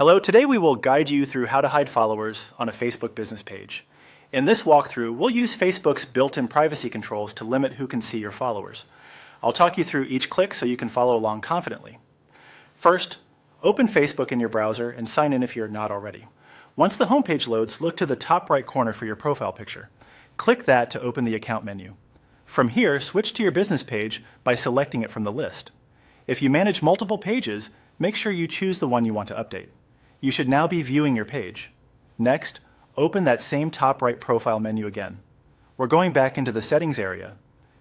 Hello, today we will guide you through how to hide followers on a Facebook business page. In this walkthrough, we'll use Facebook's built-in privacy controls to limit who can see your followers. I'll talk you through each click so you can follow along confidently. First, open Facebook in your browser and sign in if you're not already. Once the homepage loads, look to the top right corner for your profile picture. Click that to open the account menu. From here, switch to your business page by selecting it from the list. If you manage multiple pages, make sure you choose the one you want to update. You should now be viewing your page. Next, open that same top right profile menu again. We're going back into the settings area.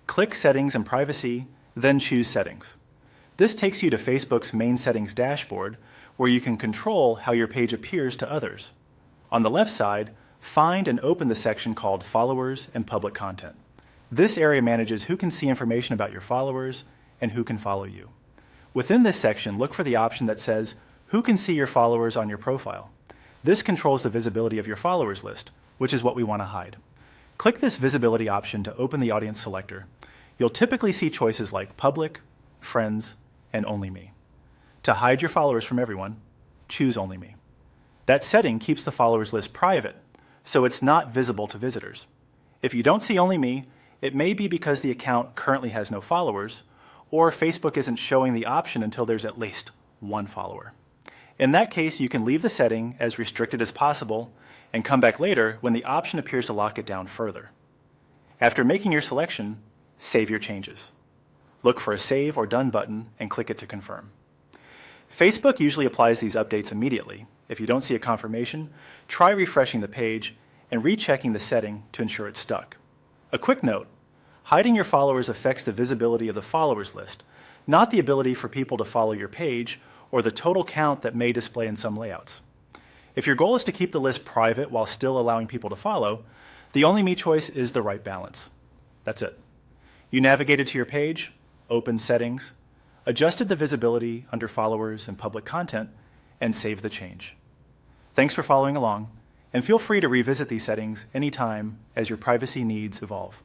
Click Settings and Privacy, then choose Settings. This takes you to Facebook's main settings dashboard, where you can control how your page appears to others. On the left side, find and open the section called Followers and Public Content. This area manages who can see information about your followers and who can follow you. Within this section, look for the option that says Who can see your followers on your profile? This controls the visibility of your followers list, which is what we want to hide. Click this visibility option to open the audience selector. You'll typically see choices like Public, Friends, and Only Me. To hide your followers from everyone, choose Only Me. That setting keeps the followers list private, so it's not visible to visitors. If you don't see Only Me, it may be because the account currently has no followers, or Facebook isn't showing the option until there's at least one follower. In that case, you can leave the setting as restricted as possible and come back later when the option appears to lock it down further. After making your selection, save your changes. Look for a Save or Done button and click it to confirm. Facebook usually applies these updates immediately. If you don't see a confirmation, try refreshing the page and rechecking the setting to ensure it's stuck. A quick note, hiding your followers affects the visibility of the followers list, not the ability for people to follow your page or the total count that may display in some layouts. If your goal is to keep the list private while still allowing people to follow, the Only Me choice is the right balance. That's it. You navigated to your page, opened Settings, adjusted the visibility under Followers and Public Content, and saved the change. Thanks for following along, and feel free to revisit these settings anytime as your privacy needs evolve.